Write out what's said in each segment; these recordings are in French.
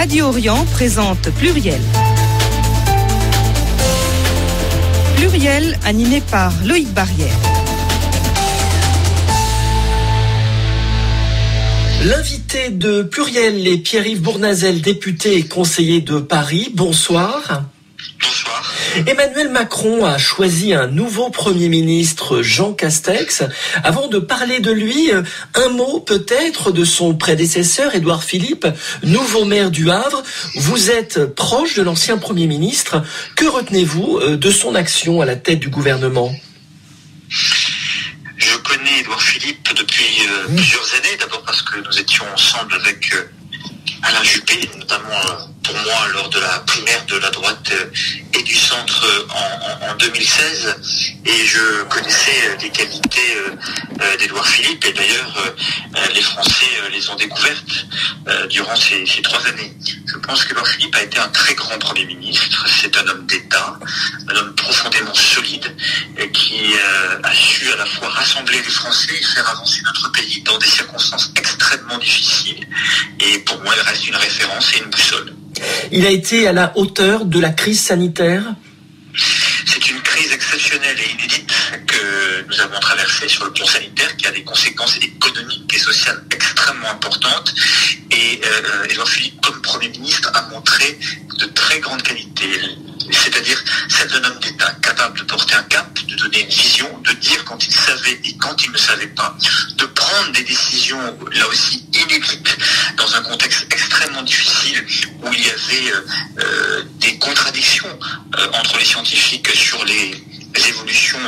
Radio Orient présente Pluriel. Pluriel animé par Loïc Barrière. L'invité de Pluriel est Pierre-Yves Bournazel, député et conseiller de Paris. Bonsoir. Bonsoir. Emmanuel Macron a choisi un nouveau Premier ministre, Jean Castex. Avant de parler de lui, un mot peut-être de son prédécesseur, Édouard Philippe, nouveau maire du Havre. Vous êtes proche de l'ancien Premier ministre. Que retenez-vous de son action à la tête du gouvernement ? Je connais Édouard Philippe depuis plusieurs années, d'abord parce que nous étions ensemble avec Alain Juppé, notamment pour moi lors de la primaire de la droite et du centre en 2016, et je connaissais les qualités d'Édouard Philippe, et d'ailleurs les Français les ont découvertes durant ces 3 années. Je pense qu'Édouard Philippe a été un très grand Premier ministre. C'est un homme d'État, un homme profondément solide, qui a su à la fois rassembler les Français et faire avancer notre pays dans des circonstances extrêmement difficiles, et pour moi il reste une référence et une boussole. Il a été à la hauteur de la crise sanitaire ? C'est une crise exceptionnelle et inédite que nous avons traversée sur le plan sanitaire, qui a des conséquences économiques et sociales extrêmement importantes. Et Édouard Philippe, comme Premier ministre, a montré de très grandes qualités, c'est-à-dire celle d'un homme d'État capable de porter un cap, de donner une vision, de dire quand il savait et quand il ne savait pas, de prendre des décisions, là aussi inédites, dans un contexte extrêmement difficile où il y avait des contradictions entre les scientifiques sur les évolutions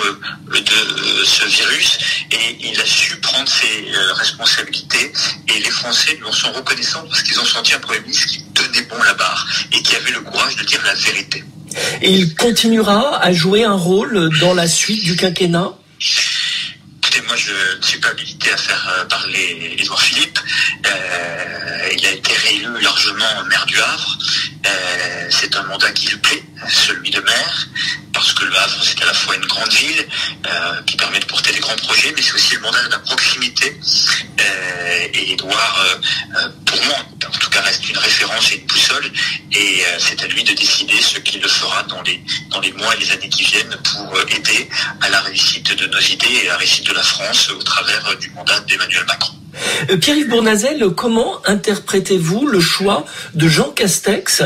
de ce virus, et il a su prendre ses responsabilités, et les Français lui en sont reconnaissants parce qu'ils ont senti un Premier ministre qui tenait bon la barre et qui avait le courage de dire la vérité. Et il continuera à jouer un rôle dans la suite du quinquennat ? Écoutez, moi je ne suis pas habilité à faire parler Édouard Philippe. Il a été réélu largement maire du Havre. C'est un mandat qui lui plaît, celui de maire, parce que le Havre c'est à la fois une grande ville qui permet de porter des grands projets, mais c'est aussi le mandat de la proximité. Et Édouard, pour moi en tout cas, reste une référence et une boussole, et c'est à lui de décider ce qu'il le fera dans les mois et les années qui viennent pour aider à la réussite de nos idées et à la réussite de la France au travers du mandat d'Emmanuel Macron. Pierre-Yves Bournazel, comment interprétez-vous le choix de Jean Castex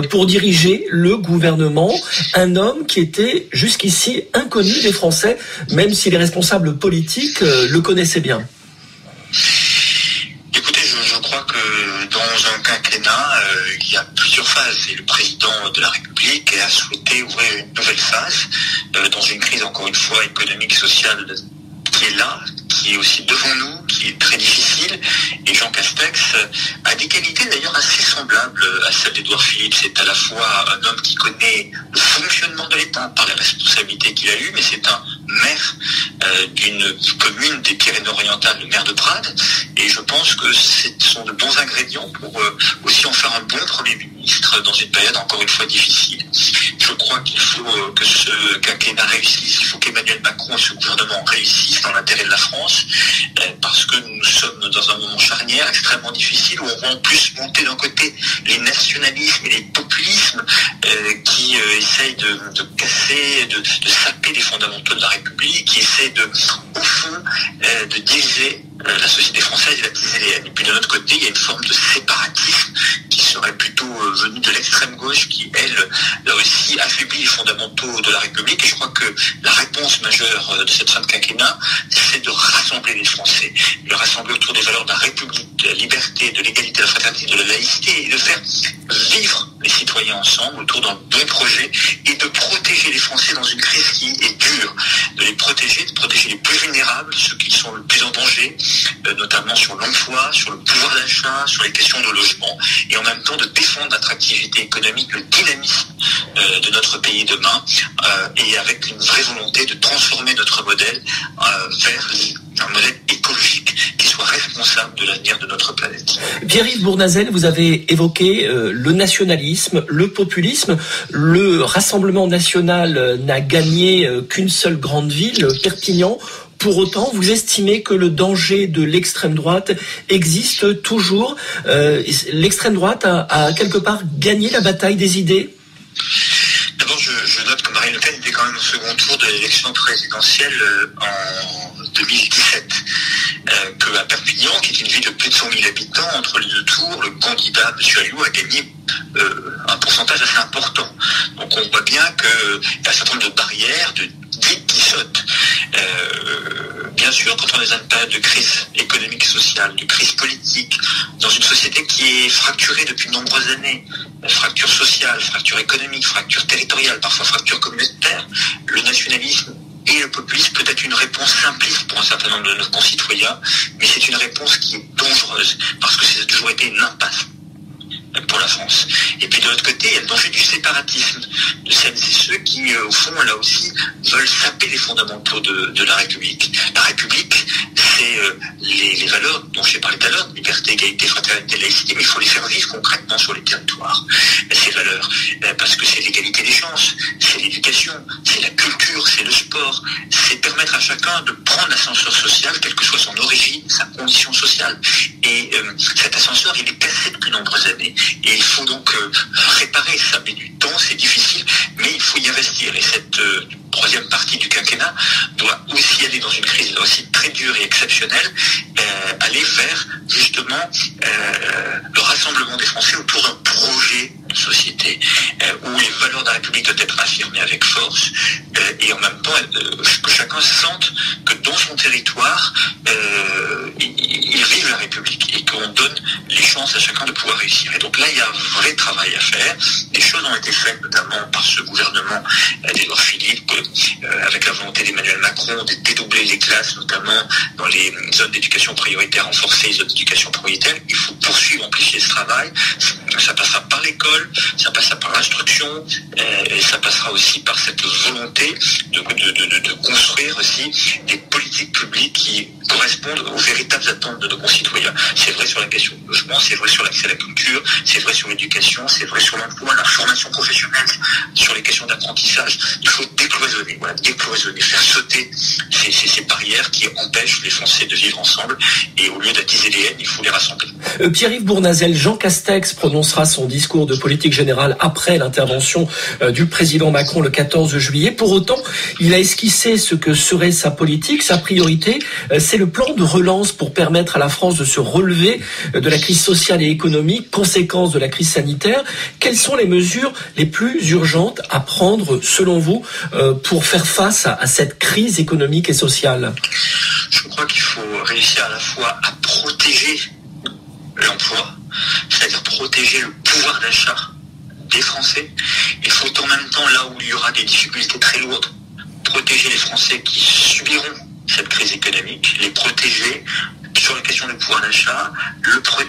pour diriger le gouvernement, un homme qui était jusqu'ici inconnu des Français, même si les responsables politiques le connaissaient bien ? Écoutez, je crois que dans un quinquennat, il y a plusieurs phases, et le président de la République a souhaité ouvrir une nouvelle phase dans une crise, encore une fois, économique, sociale, qui est là, qui est aussi devant nous, qui est très difficile. Et Jean Castex a des qualités d'ailleurs assez semblables à celles d'Édouard Philippe. C'est à la fois un homme qui connaît le fonctionnement de l'État par les responsabilités qu'il a eues, mais c'est un maire d'une commune des Pyrénées-Orientales, le maire de Prades. Et je pense que ce sont de bons ingrédients pour aussi en faire un bon Premier ministre dans une période encore une fois difficile. Je crois qu'il faut que ce quinquennat réussisse. Il faut qu'Emmanuel Macron et ce gouvernement réussissent dans l'intérêt de la France, parce que nous sommes dans un moment charnière extrêmement difficile, où on voit en plus monter d'un côté les nationalismes et les populismes qui essayent de casser, de saper les fondamentaux de la République, qui essayent au fond, de diviser la société française et d'attiser les haines. Et puis de notre côté, il y a une forme de séparatisme qui serait plutôt venue de l'extrême gauche, qui, elle, là aussi, affaiblit les fondamentaux de la République. Et je crois que la réponse majeure de cette fin de quinquennat, c'est de rassembler les Français, de les rassembler autour des valeurs de la République, de la liberté, de l'égalité, de la fraternité, de la laïcité, et de faire vivre les citoyens ensemble autour d'un bon projet, et de protéger les Français dans une crise qui est dure, de protéger les plus vulnérables, ceux qui sont le plus en danger, notamment sur l'emploi, sur le pouvoir d'achat, sur les questions de logement, et en même temps de défendre l'attractivité économique, le dynamisme de notre pays demain, et avec une vraie volonté de transformer notre modèle vers un modèle écologique qui soit responsable de l'avenir de notre planète. Pierre-Yves Bournazel, vous avez évoqué le nationalisme, le populisme. Le Rassemblement national n'a gagné qu'une seule grande ville, Perpignan. Pour autant, vous estimez que le danger de l'extrême droite existe toujours. L'extrême droite a quelque part gagné la bataille des idées. D'abord, je note que Marine Le Pen était quand même au second tour de l'élection présidentielle en 2017. Qu'à Perpignan, qui est une ville de plus de 100 000 habitants, entre les deux tours, le candidat, M. Alliot, a gagné un pourcentage assez important. Donc on voit bien qu'il y a un certain nombre de barrières, de digues qui sautent. Bien sûr, quand on est dans une période de crise économique et sociale, de crise politique, dans une société qui est fracturée depuis de nombreuses années, fracture sociale, fracture économique, fracture territoriale, parfois fracture communautaire, le nationalisme et le populisme peut être une réponse simpliste pour un certain nombre de nos concitoyens, mais c'est une réponse qui est dangereuse, parce que ça a toujours été une impasse pour la France. Et puis de l'autre côté, il y a le danger du séparatisme, de celles et ceux qui, au fond, là aussi, veulent saper les fondamentaux de la République. La République, c'est les valeurs dont j'ai parlé tout à l'heure, liberté, égalité, fraternité, laïcité, mais il faut les faire vivre concrètement sur les territoires, ces valeurs. Parce que c'est l'égalité des chances, c'est l'éducation, c'est la culture, c'est le sport, c'est permettre à chacun de prendre l'ascenseur social, quelle que soit son origine, sa condition sociale. Et cet ascenseur, il est cassé depuis de nombreuses années. Et il faut donc réparer, ça met du temps, c'est difficile, mais il faut y investir. Et cette troisième partie du quinquennat doit aussi aller dans une crise aussi très dure et exceptionnelle, aller vers justement le rassemblement des Français autour d'un projet de société où les valeurs de la République doivent être affirmées avec force et en même temps que chacun sente que dans son territoire il vive la République et qu'on donne les chances à chacun de pouvoir réussir. Et donc là, il y a un vrai travail à faire. Des choses ont été faites, notamment par ce gouvernement d'Édouard Philippe, avec la volonté d'Emmanuel Macron de dédoubler les classes, notamment dans les zones d'éducation prioritaire renforcées, les zones d'éducation prioritaire. Il faut poursuivre, amplifier ce travail. Ça passera par l'école, ça passera par l'instruction, et ça passera aussi par cette volonté de construire aussi des politiques publiques qui correspondent aux véritables attentes de nos concitoyens. C'est vrai sur la question du logement, c'est vrai sur l'accès à la culture, c'est vrai sur l'éducation, c'est vrai sur l'emploi, la formation professionnelle, sur les questions d'apprentissage. Il faut décloisonner, faire sauter ces barrières qui empêchent les Français de vivre ensemble. Et au lieu d'attiser les haines, il faut les rassembler. Pierre-Yves Bournazel, Jean Castex prononcera son discours de politique générale après l'intervention du président Macron le 14 juillet. Pour autant, il a esquissé ce que serait sa politique, sa priorité. C'est le plan de relance pour permettre à la France de se relever de la crise sociale et économique, conséquence de la crise sanitaire. Quelles sont les mesures les plus urgentes à prendre, selon vous, pour faire face à cette crise économique et sociale? Je crois qu'il faut réussir à la fois à protéger l'emploi, c'est-à-dire protéger le pouvoir d'achat des Français. Il faut en même temps, là où il y aura des difficultés très lourdes, protéger les Français qui subiront cette crise économique, les protéger sur la question du pouvoir d'achat,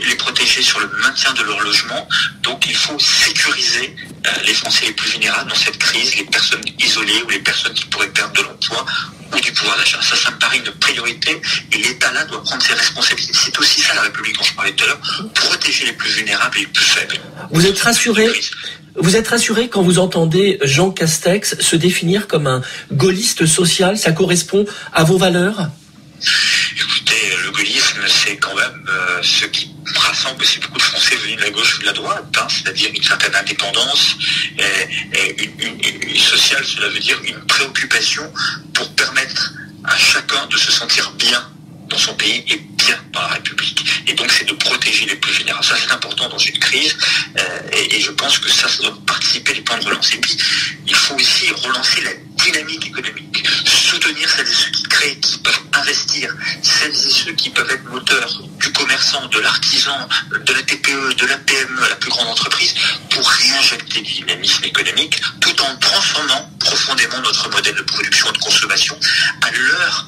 les protéger sur le maintien de leur logement. Donc il faut sécuriser les Français les plus vulnérables dans cette crise, les personnes isolées ou les personnes qui pourraient perdre de l'emploi ou du pouvoir d'achat. Ça me paraît une priorité et l'État là doit prendre ses responsabilités. C'est aussi ça la République dont je parlais tout à l'heure, protéger les plus vulnérables et les plus faibles. Vous êtes rassuré quand vous entendez Jean Castex se définir comme un gaulliste social? Ça correspond à vos valeurs? Écoutez, le gaullisme, c'est quand même ce qui rassemble aussi beaucoup de Français venus de la gauche ou de la droite, c'est-à-dire une certaine indépendance une sociale, cela veut dire une préoccupation pour permettre à chacun de se sentir bien dans son pays et bien dans la République. Et donc c'est de protéger les plus vulnérables. Ça c'est important dans une crise et je pense que ça doit participer des plans de relance. Et puis il faut aussi relancer la dynamique économique, soutenir celles et ceux qui créent, qui peuvent investir, celles et ceux qui peuvent être moteurs du commerçant, de l'artisan, de la TPE, de la PME, la plus grande entreprise, pour réinjecter du dynamisme économique tout en transformant profondément notre modèle de production et de consommation à l'heure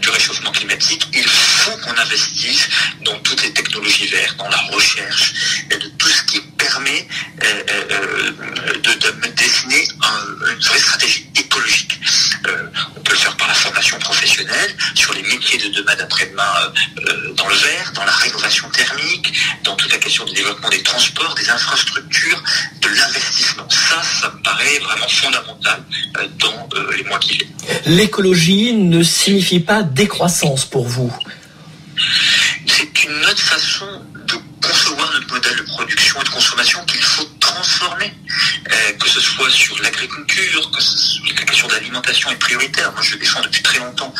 du réchauffement climatique. Il faut qu'on investisse dans toutes les technologies vertes, dans la recherche, et de tout ce qui permet de dessiner une vraie stratégie écologique. On peut le faire par la formation professionnelle, sur les métiers de demain, d'après-demain, dans le vert, dans la rénovation thermique, dans toute la question du développement des transports, des infrastructures, de l'investissement. ça me paraît vraiment fondamental dans les mois qui viennent. L'écologie ne signifie pas décroissance pour vous? C'est une autre façon de concevoir notre modèle de production et de consommation qu'il faut transformer, que ce soit sur l'agriculture, que la question de l'alimentation est prioritaire. Moi, je défends depuis très longtemps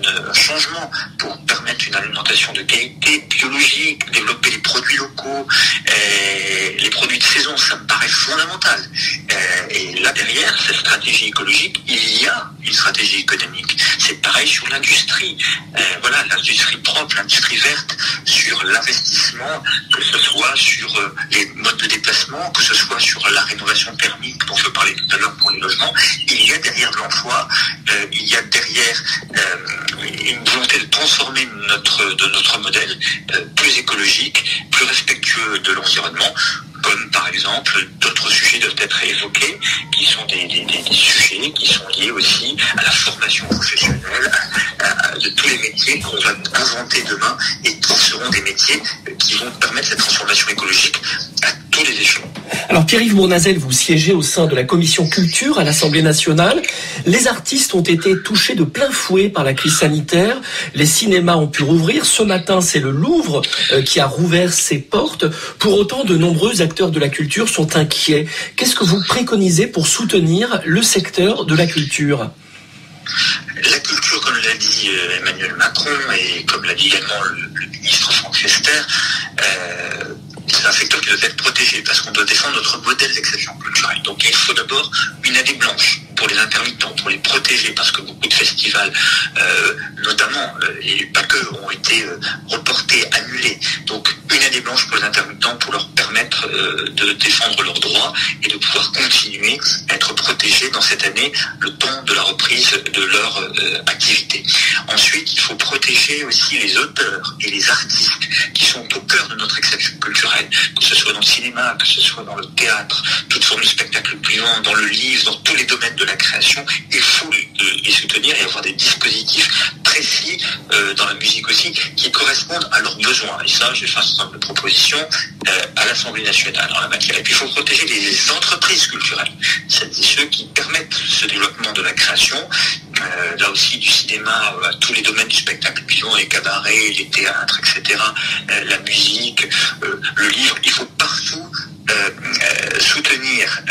un changement pour permettre une alimentation de qualité, biologique, développer les produits locaux, les produits de saison, ça me paraît fondamental. Et là derrière, cette stratégie écologique, il y a une stratégie économique. C'est pareil sur l'industrie. Voilà, l'industrie propre, l'industrie verte, sur l'investissement, que ce soit sur les modes de déplacement, que ce soit sur la rénovation thermique dont je parlais tout à l'heure pour les logements. Il y a derrière de l'emploi, il y a derrière une volonté de transformer notre modèle plus écologique, plus respectueux de l'environnement, comme par exemple d'autres sujets doivent être évoqués, qui sont des sujets qui sont liés aussi à la formation professionnelle, de tous les métiers qu'on va inventer demain et qui seront des métiers qui vont permettre cette transformation écologique à tous les échelons. Alors Pierre-Yves Bournazel, vous siégez au sein de la commission culture à l'Assemblée nationale. Les artistes ont été touchés de plein fouet par la crise sanitaire. Les cinémas ont pu rouvrir. Ce matin, c'est le Louvre qui a rouvert ses portes. Pour autant, de nombreux acteurs de la culture sont inquiets. Qu'est-ce que vous préconisez pour soutenir le secteur de la culture ? La culture, comme l'a dit Emmanuel Macron et comme l'a dit également le ministre Franck Lester, c'est un secteur qui doit être protégé parce qu'on doit défendre notre modèle d'exception culturelle. Donc il faut d'abord une année blanche pour les intermittents, pour les protéger, parce que beaucoup de festivals, notamment, et pas que, ont été reportés, annulés. Donc une année blanche pour les intermittents pour leur permettre de défendre leurs droits et de pouvoir continuer à être protégés dans cette année, le temps de la reprise de leur activité. Ensuite, il faut protéger aussi les auteurs et les artistes qui sont au cœur de notre exception culturelle, que ce soit dans le cinéma, que ce soit dans le théâtre, toute forme de spectacle vivant, dans le livre, dans tous les domaines de la création. Il faut les soutenir et avoir des dispositifs précis dans la musique aussi qui correspondent à leurs besoins. Et ça, j'ai fait un certain nombre de propositions à l'Assemblée nationale en la matière. Et puis il faut protéger les entreprises culturelles, celles et ceux qui permettent ce développement de la création, là aussi du cinéma à tous les domaines du spectacle vivant, les cabarets, les théâtres, etc., la musique, le livre. Il faut partout soutenir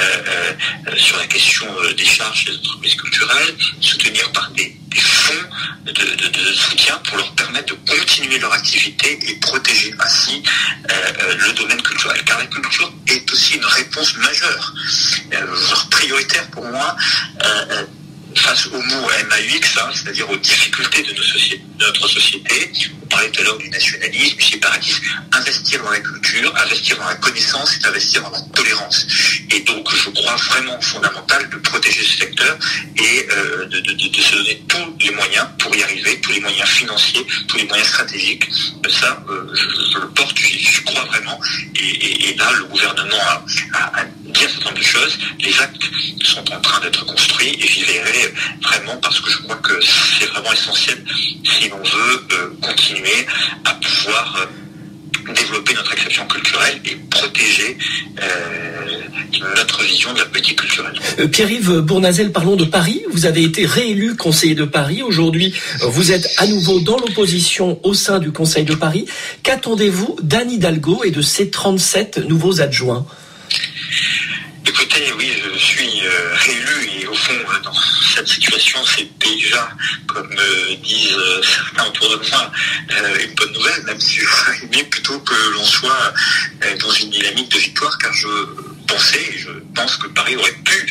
sur la question des charges des entreprises culturelles, soutenir par des fonds de soutien pour leur permettre de continuer leur activité et protéger ainsi le domaine culturel. Car la culture est aussi une réponse majeure, voire prioritaire pour moi, face au mot MAUX, c'est-à-dire aux difficultés de notre société. On parlait tout à l'heure du nationalisme, du séparatisme. Investir dans la culture, investir dans la connaissance, c'est investir dans la tolérance. Et donc, je crois vraiment fondamental de protéger ce secteur et de se donner tous les moyens pour y arriver, tous les moyens financiers, tous les moyens stratégiques. Ça, je le porte, j'y crois vraiment. Et là, le gouvernement a dit un certain nombre de choses. Les actes sont en train d'être construits et j'y verrai vraiment parce que je crois que c'est vraiment essentiel si l'on veut continuer à pouvoir développer notre exception culturelle et protéger notre vision de la politique culturelle. Pierre-Yves Bournazel, parlons de Paris. Vous avez été réélu conseiller de Paris. Aujourd'hui, vous êtes à nouveau dans l'opposition au sein du Conseil de Paris. Qu'attendez-vous d'Anne Hidalgo et de ses 37 nouveaux adjoints ? Écoutez, oui, je suis réélu et au fond, dans cette situation, c'est déjà, comme disent certains autour de moi, une bonne nouvelle, même si j'aurais aimé plutôt que l'on soit dans une dynamique de victoire, car je pense que Paris aurait pu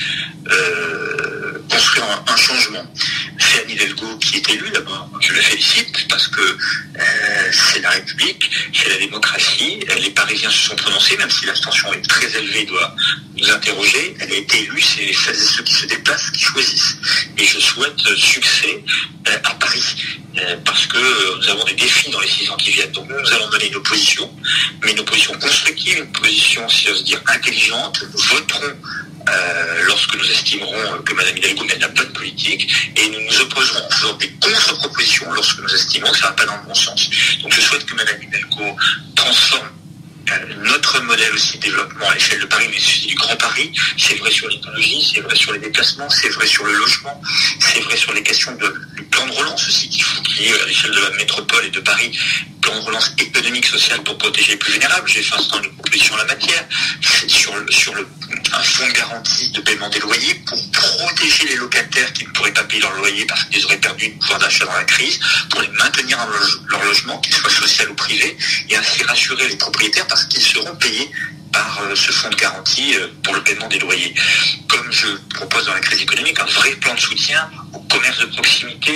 construire un changement. C'est Anne Hidalgo qui est élue d'abord. Je la félicite parce que c'est la République, c'est la démocratie. Les Parisiens se sont prononcés, même si l'abstention est très élevée, doit nous interroger. Elle a été élue, c'est celles et ceux qui se déplacent qui choisissent. Et je souhaite succès à Paris parce que nous avons des défis dans les 6 ans qui viennent. Donc nous allons donner une opposition, mais une opposition constructive, une opposition, si j'ose dire, intelligente. Nous voterons lorsque nous estimerons que Mme Hidalgo mène la bonne politique et nous nous opposerons en faisant des contre-propositions lorsque nous estimons que ça ne va pas dans le bon sens. Donc je souhaite que Mme Hidalgo transforme notre notre modèle aussi de développement à l'échelle de Paris, mais aussi du Grand Paris. C'est vrai sur l'écologie, c'est vrai sur les déplacements, c'est vrai sur le logement, c'est vrai sur les questions du plan de relance aussi qu'il faut qu'il y ait à l'échelle de la métropole et de Paris, plan de relance économique, sociale pour protéger les plus vulnérables. J'ai fait un certain nombre de propositions en la matière. C'est sur un fonds de garantie de paiement des loyers pour protéger les locataires qui ne pourraient pas payer leur loyer parce qu'ils auraient perdu le pouvoir d'achat dans la crise, pour les maintenir dans leur logement, qu'il soit social ou privé, et ainsi rassurer les propriétaires parce qu'ils seront payés par ce fonds de garantie pour le paiement des loyers. Comme je propose dans la crise économique, un vrai plan de soutien au commerce de proximité,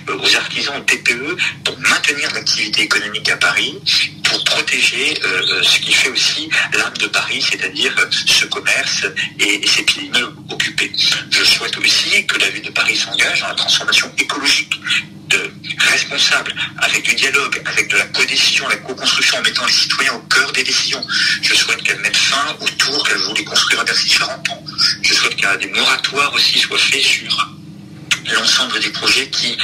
aux artisans, aux TPE, pour maintenir l'activité économique à Paris, pour protéger ce qui fait aussi l'âme de Paris, c'est-à-dire ce commerce et ces petits immeubles occupés. Je souhaite aussi que la ville de Paris s'engage dans la transformation écologique responsable, avec du dialogue, avec de la codécision, la co-construction, en mettant les citoyens au cœur des décisions. Je souhaite qu'elle mette fin aux tours qu'elle voulait construire à Bercy 40 ans. Je souhaite qu'il y ait des moratoires aussi soient faits sur l'ensemble des projets qui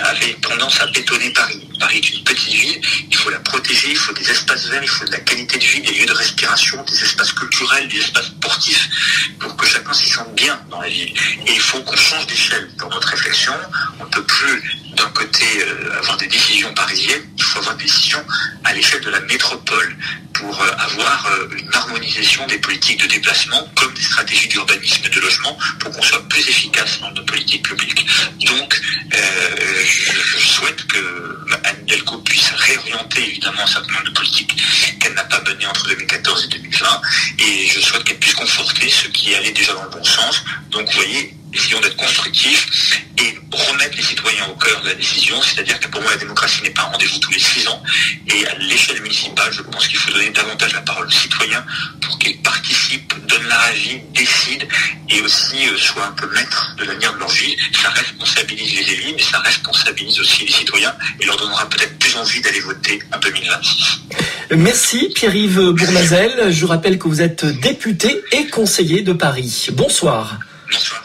avaient tendance à bétonner Paris. Paris est une petite ville, il faut la protéger, il faut des espaces verts, il faut de la qualité de vie, des lieux de respiration, des espaces culturels, des espaces sportifs, pour que chacun s'y sente bien dans la ville. Et il faut qu'on change d'échelle dans notre réflexion. On ne peut plus, d'un côté, avoir des décisions parisiennes, il faut avoir des décisions à l'échelle de la métropole, pour avoir une harmonisation des politiques de déplacement comme des stratégies d'urbanisme et de logement pour qu'on soit plus efficace dans nos politiques publiques. Donc, je souhaite que Anne Hidalgo puisse réorienter évidemment un certain nombre de politiques qu'elle n'a pas menées entre 2014 et 2020, et je souhaite qu'elle puisse conforter ce qui allait déjà dans le bon sens. Donc, vous voyez, essayons d'être constructifs et remettre les citoyens au cœur de la décision, c'est-à-dire que pour moi la démocratie n'est pas un rendez-vous tous les 6 ans, et à l'échelle municipale je pense qu'il faut donner davantage la parole aux citoyens pour qu'ils participent, donnent leur avis, décident et aussi soient un peu maîtres de l'avenir de leur ville. Ça responsabilise les élus, mais ça responsabilise aussi les citoyens et leur donnera peut-être plus envie d'aller voter en 2026. Merci Pierre-Yves Bournazel, je rappelle que vous êtes député et conseiller de Paris. Bonsoir. Bonsoir.